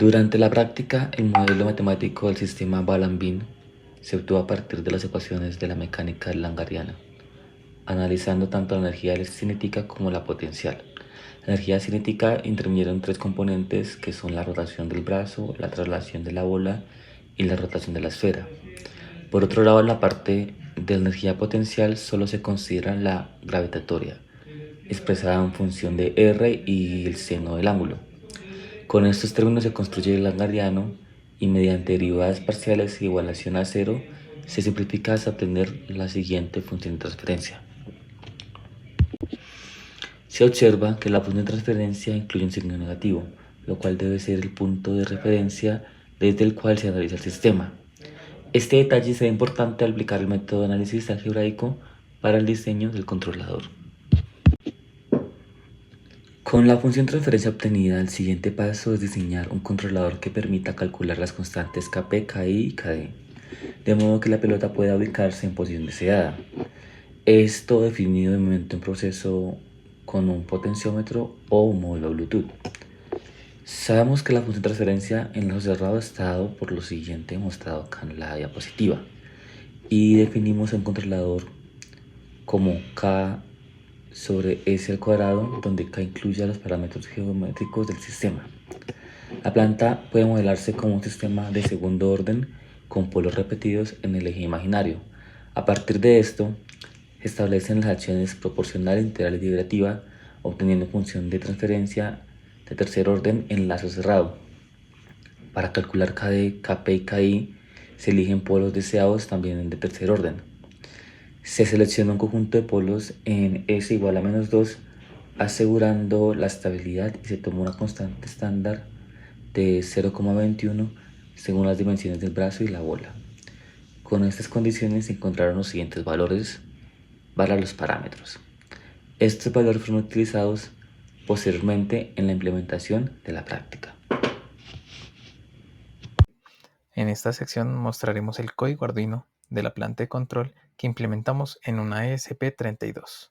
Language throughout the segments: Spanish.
Durante la práctica, el modelo matemático del sistema Balaban se obtuvo a partir de las ecuaciones de la mecánica langariana, analizando tanto la energía cinética como la potencial. La energía cinética intervinieron tres componentes que son la rotación del brazo, la traslación de la bola y la rotación de la esfera. Por otro lado, en la parte de la energía potencial solo se considera la gravitatoria, expresada en función de R y el seno del ángulo. Con estos términos se construye el langariano y mediante derivadas parciales y igualación a cero se simplifica hasta obtener la siguiente función de transferencia. Se observa que la función de transferencia incluye un signo negativo, lo cual debe ser el punto de referencia desde el cual se analiza el sistema. Este detalle será importante al aplicar el método de análisis algebraico para el diseño del controlador. Con la función transferencia obtenida, el siguiente paso es diseñar un controlador que permita calcular las constantes Kp, Ki y Kd, de modo que la pelota pueda ubicarse en posición deseada. Esto definido de momento en proceso con un potenciómetro o un módulo Bluetooth. Sabemos que la función de transferencia en lazo cerrado está dado por lo siguiente mostrado acá en la diapositiva y definimos un controlador como K sobre S al cuadrado, donde K incluye los parámetros geométricos del sistema. La planta puede modelarse como un sistema de segundo orden con polos repetidos en el eje imaginario. A partir de esto, se establecen las acciones proporcional, integral y diverativa, obteniendo función de transferencia de tercer orden en lazo cerrado. Para calcular KD, Kp y Ki, se eligen polos deseados también de tercer orden. Se selecciona un conjunto de polos en S igual a -2, asegurando la estabilidad, y se toma una constante estándar de 0,21 según las dimensiones del brazo y la bola. Con estas condiciones se encontraron los siguientes valores para los parámetros. Estos valores fueron utilizados posteriormente en la implementación de la práctica. En esta sección mostraremos el código Arduino de la planta de control que implementamos en una ESP32.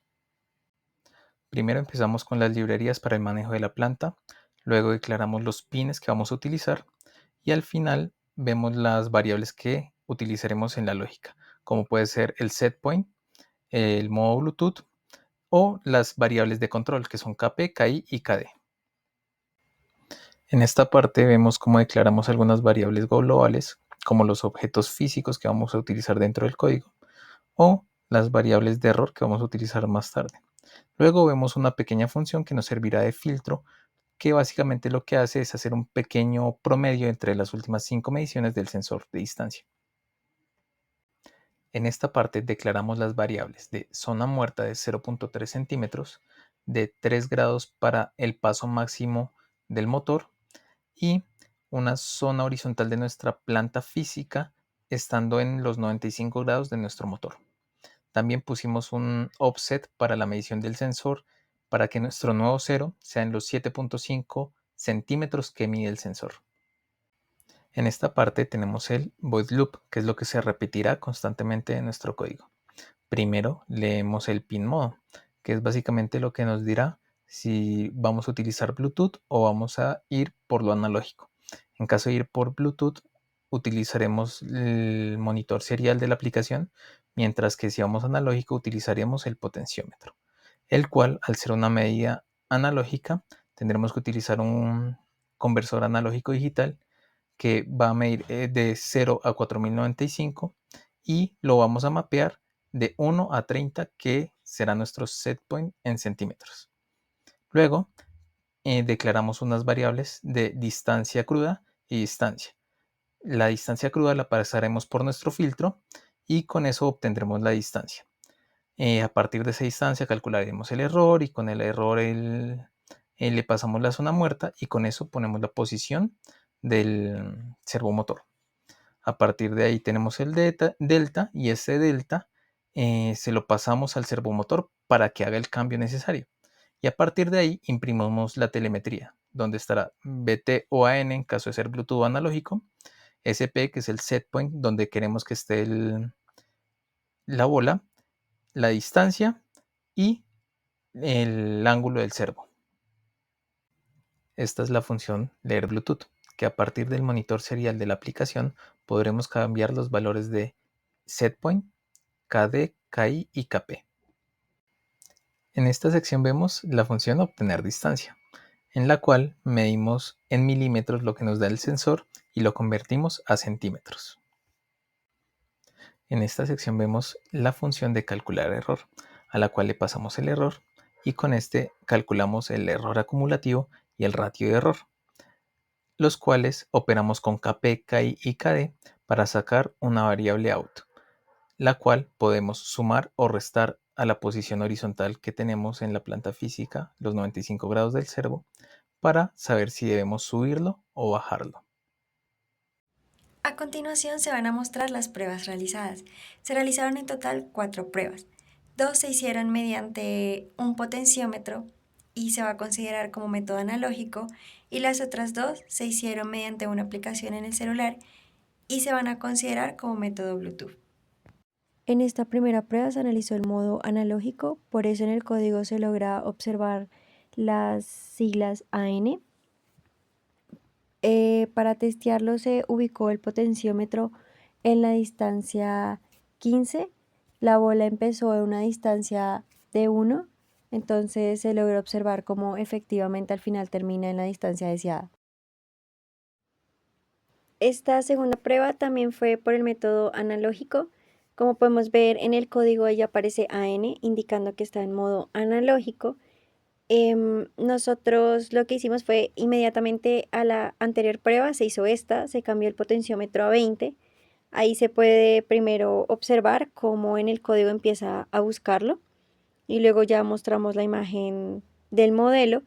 Primero empezamos con las librerías para el manejo de la planta, luego declaramos los pines que vamos a utilizar y al final vemos las variables que utilizaremos en la lógica, como puede ser el setpoint, el modo Bluetooth o las variables de control que son Kp, Ki y Kd. En esta parte vemos cómo declaramos algunas variables globales, como los objetos físicos que vamos a utilizar dentro del código, o las variables de error que vamos a utilizar más tarde. Luego vemos una pequeña función que nos servirá de filtro, que básicamente lo que hace es hacer un pequeño promedio entre las últimas 5 mediciones del sensor de distancia. En esta parte declaramos las variables de zona muerta de 0.3 centímetros, de 3 grados para el paso máximo del motor y una zona horizontal de nuestra planta física estando en los 95 grados de nuestro motor. También pusimos un offset para la medición del sensor para que nuestro nuevo cero sea en los 7.5 centímetros que mide el sensor. En esta parte tenemos el void loop, que es lo que se repetirá constantemente en nuestro código. Primero leemos el pin modo, que es básicamente lo que nos dirá si vamos a utilizar Bluetooth o vamos a ir por lo analógico. En caso de ir por Bluetooth, utilizaremos el monitor serial de la aplicación, mientras que si vamos analógico utilizaremos el potenciómetro, el cual, al ser una medida analógica, tendremos que utilizar un conversor analógico digital que va a medir de 0 a 4095 y lo vamos a mapear de 1 a 30, que será nuestro setpoint en centímetros. Luego declaramos unas variables de distancia cruda y distancia. La distancia cruda la pasaremos por nuestro filtro y con eso obtendremos la distancia. A partir de esa distancia calcularemos el error y con el error le pasamos la zona muerta y con eso ponemos la posición del servomotor. A partir de ahí tenemos el delta y ese delta se lo pasamos al servomotor para que haga el cambio necesario. Y a partir de ahí imprimimos la telemetría, donde estará BT-OAN en caso de ser Bluetooth analógico, SP, que es el setpoint donde queremos que esté la bola, la distancia y el ángulo del servo. Esta es la función leer Bluetooth, que a partir del monitor serial de la aplicación podremos cambiar los valores de setpoint, KD, KI y KP. En esta sección vemos la función obtener distancia, en la cual medimos en milímetros lo que nos da el sensor y lo convertimos a centímetros. En esta sección vemos la función de calcular error, a la cual le pasamos el error y con este calculamos el error acumulativo y el ratio de error, los cuales operamos con KP, KI y KD para sacar una variable out, la cual podemos sumar o restar a la posición horizontal que tenemos en la planta física, los 95 grados del servo, para saber si debemos subirlo o bajarlo. A continuación se van a mostrar las pruebas realizadas. Se realizaron en total 4 pruebas. 2 se hicieron mediante un potenciómetro y se va a considerar como método analógico, y las otras 2 se hicieron mediante una aplicación en el celular y se van a considerar como método Bluetooth. En esta primera prueba se analizó el modo analógico, por eso en el código se logra observar las siglas AN. Para testearlo se ubicó el potenciómetro en la distancia 15. La bola empezó en una distancia de 1, entonces se logró observar cómo efectivamente al final termina en la distancia deseada. Esta segunda prueba también fue por el método analógico. Como podemos ver en el código, ella aparece AN, indicando que está en modo analógico. Nosotros lo que hicimos fue inmediatamente a la anterior prueba, se hizo esta, se cambió el potenciómetro a 20. Ahí se puede primero observar cómo en el código empieza a buscarlo y luego ya mostramos la imagen del modelo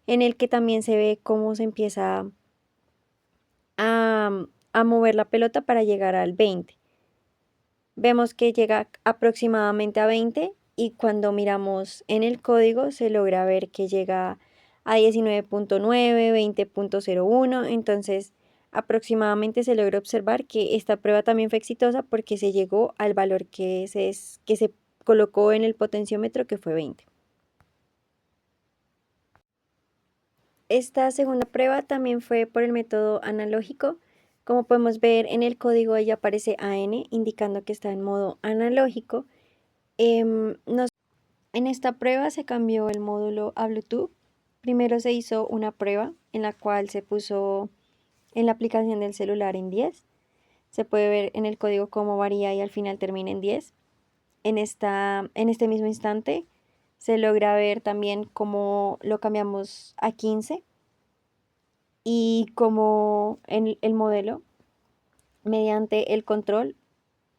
en el que también se ve cómo se empieza a mover la pelota para llegar al 20. Vemos que llega aproximadamente a 20 y cuando miramos en el código se logra ver que llega a 19.9, 20.01, entonces aproximadamente se logra observar que esta prueba también fue exitosa porque se llegó al valor que se colocó en el potenciómetro, que fue 20. Esta segunda prueba también fue por el método analógico. Como podemos ver en el código, ella aparece AN, indicando que está en modo analógico. En esta prueba se cambió el módulo a Bluetooth. Primero se hizo una prueba en la cual se puso en la aplicación del celular en 10. Se puede ver en el código cómo varía y al final termina en 10. En este mismo instante se logra ver también cómo lo cambiamos a 15 y cómo en el modelo, mediante el control,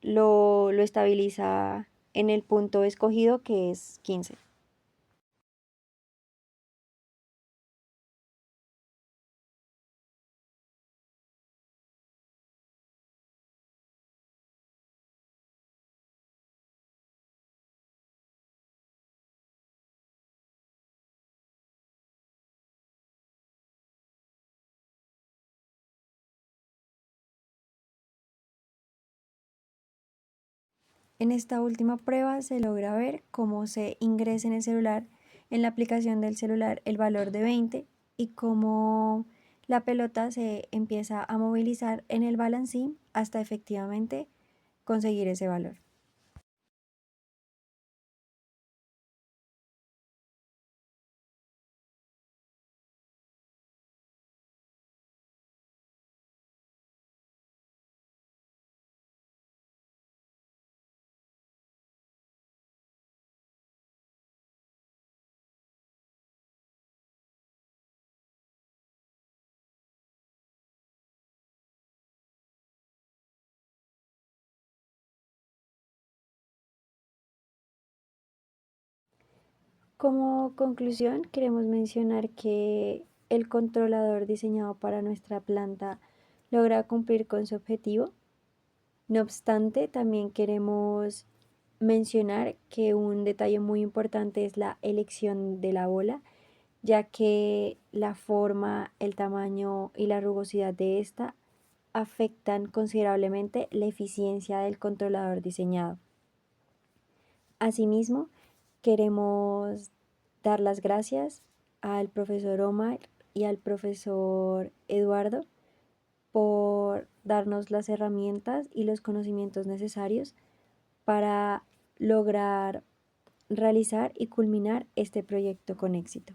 lo estabiliza en el punto escogido, que es 15. En esta última prueba se logra ver cómo se ingresa en el celular, en la aplicación del celular, el valor de 20 y cómo la pelota se empieza a movilizar en el balancín hasta efectivamente conseguir ese valor. Como conclusión, queremos mencionar que el controlador diseñado para nuestra planta logra cumplir con su objetivo. No obstante, también queremos mencionar que un detalle muy importante es la elección de la bola, ya que la forma, el tamaño y la rugosidad de esta afectan considerablemente la eficiencia del controlador diseñado. Asimismo, queremos dar las gracias al profesor Omar y al profesor Eduardo por darnos las herramientas y los conocimientos necesarios para lograr realizar y culminar este proyecto con éxito.